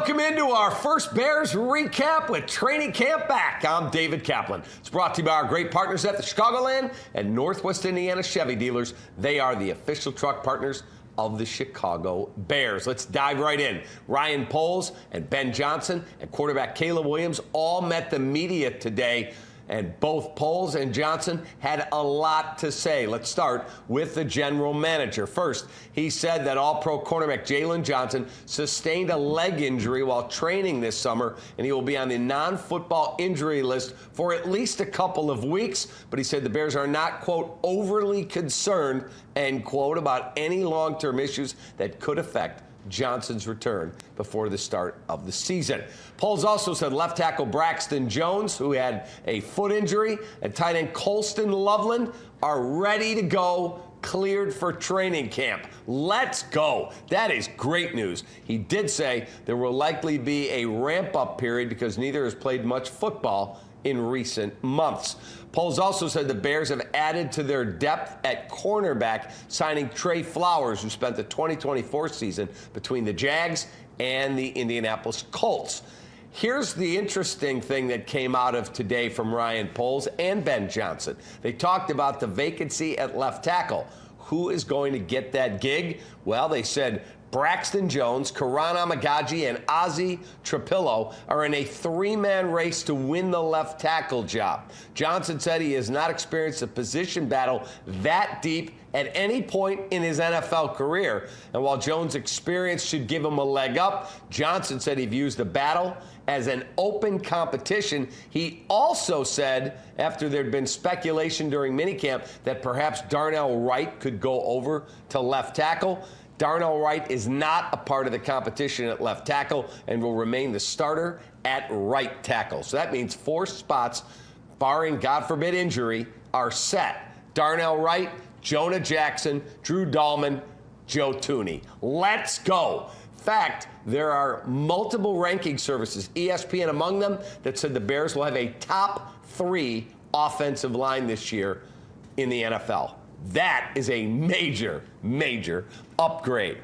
Welcome into our first Bears recap with training camp back. I'm David Kaplan. It's brought to you by our great partners at the Chicagoland and Northwest Indiana Chevy dealers. They are the official truck partners of the Chicago Bears. Let's dive right in. Ryan Poles and Ben Johnson and quarterback Caleb Williams all met the media today, and both Poles and Johnson had a lot to say. Let's start with the general manager. First, he said that All-Pro cornerback Jalen Johnson sustained a leg injury while training this summer, and he will be on the non-football injury list for at least a couple of weeks. But he said the Bears are not, quote, overly concerned, end quote, about any long-term issues that could affect Johnson's return before the start of the season. Poles also said left tackle Braxton Jones, who had a foot injury, and tight end Colston Loveland are ready to go, cleared for training camp. Let's go. That is great news. He did say there will likely be a ramp-up period because neither has played much football in recent months. Poles also said the Bears have added to their depth at cornerback, signing Trey Flowers, who spent the 2024 season between the Jags and the Indianapolis Colts. Here's the interesting thing that came out of today from Ryan Poles and Ben Johnson. They talked about the vacancy at left tackle. Who is going to get that gig? Well, they said Braxton Jones, Karan Amagaji, and Ozzie Trapillo are in a three-man race to win the left tackle job. Johnson said he has not experienced a position battle that deep at any point in his NFL career. And while Jones' experience should give him a leg up, Johnson said he views the battle as an open competition. He also said, after there'd been speculation during minicamp, that perhaps Darnell Wright could go over to left tackle. Darnell Wright is not a part of the competition at left tackle and will remain the starter at right tackle. So that means 4 spots, barring, God forbid, injury, are set. Darnell Wright, Jonah Jackson, Drew Dahlman, Joe Thuney. Let's go. In fact, there are multiple ranking services, ESPN among them, that said the Bears will have a top 3 offensive line this year in the NFL. That is a major, major upgrade.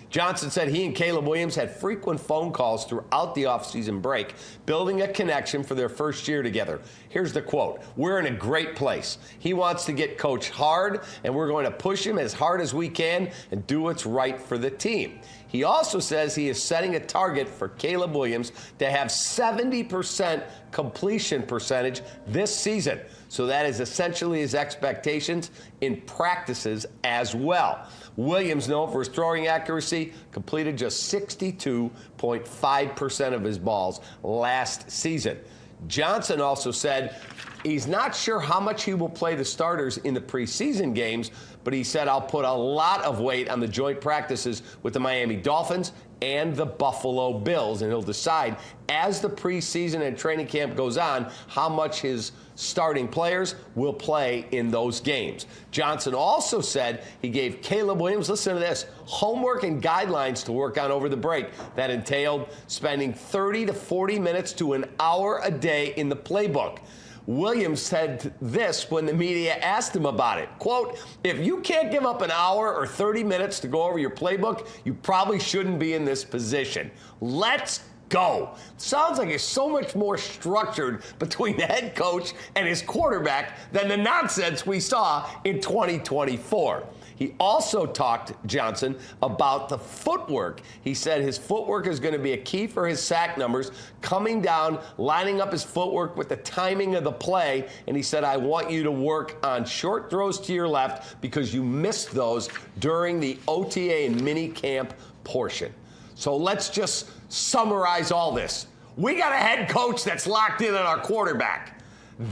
Johnson said he and Caleb Williams had frequent phone calls throughout the offseason break, building a connection for their first year together. Here's the quote: "We're in a great place. He wants to get coached hard, and we're going to push him as hard as we can and do what's right for the team." He also says he is setting a target for Caleb Williams to have 70% completion percentage this season. So that is essentially his expectations in practices as well. Williams, known for his throwing accuracy, completed just 62.5% of his balls last season. Johnson also said he's not sure how much he will play the starters in the preseason games, but he said, "I'll put a lot of weight on the joint practices with the Miami Dolphins and the Buffalo Bills," and he'll decide as the preseason and training camp goes on how much his starting players will play in those games. Johnson also said he gave Caleb Williams, listen to this, homework and guidelines to work on over the break. That entailed spending 30 to 40 minutes to an hour a day in the playbook. Williams said this when the media asked him about it. Quote, "If you can't give up an hour or 30 minutes to go over your playbook, you probably shouldn't be in this position." Let's go. Sounds like it's so much more structured between the head coach and his quarterback than the nonsense we saw in 2024. He also talked, Johnson, about the footwork. He said his footwork is going to be a key for his sack numbers, coming down, lining up his footwork with the timing of the play. And he said, "I want you to work on short throws to your left because you missed those during the OTA and mini camp portion." So let's just summarize all this. We got a head coach that's locked in on our quarterback.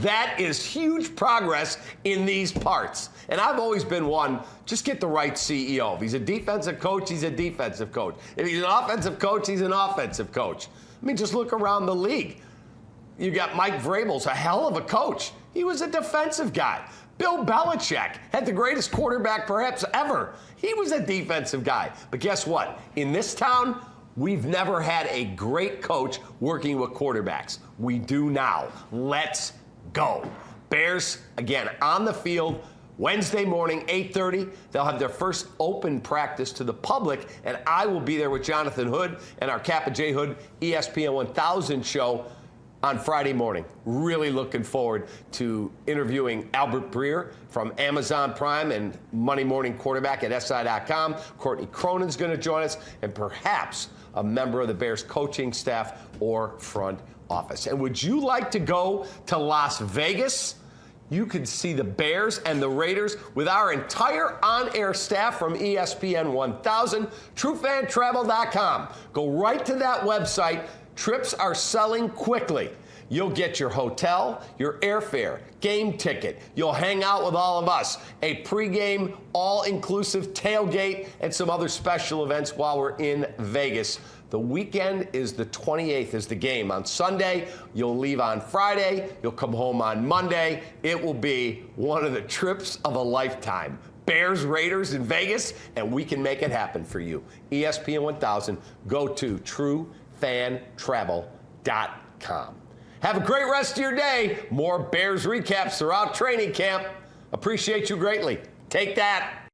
That is huge progress in these parts. And I've always been one, just get the right CEO. If he's a defensive coach, he's a defensive coach. If he's an offensive coach, he's an offensive coach. I mean, just look around the league. You got Mike Vrabel's a hell of a coach. He was a defensive guy. Bill Belichick had the greatest quarterback perhaps ever. He was a defensive guy. But guess what? In this town, we've never had a great coach working with quarterbacks. We do now. Let's go. Bears, again, on the field, Wednesday morning, 8:30, they'll have their first open practice to the public, and I will be there with Jonathan Hood and our Kappa J. Hood ESPN 1000 show on Friday morning. Really looking forward to interviewing Albert Breer from Amazon Prime and Monday Morning Quarterback at SI.com. Courtney Cronin's going to join us, and perhaps a member of the Bears coaching staff or front office. And would you like to go to Las Vegas? You can see the Bears and the Raiders with our entire on-air staff from ESPN 1000, TrueFanTravel.com. Go right to that website. Trips are selling quickly. You'll get your hotel, your airfare, game ticket. You'll hang out with all of us, a pregame, all-inclusive tailgate, and some other special events while we're in Vegas. The weekend is the 28th is the game. On Sunday, you'll leave on Friday. You'll come home on Monday. It will be one of the trips of a lifetime. Bears, Raiders in Vegas, and we can make it happen for you. ESPN 1000, go to TrueFanTravel.com. Have a great rest of your day. More Bears recaps throughout training camp. Appreciate you greatly. Take that.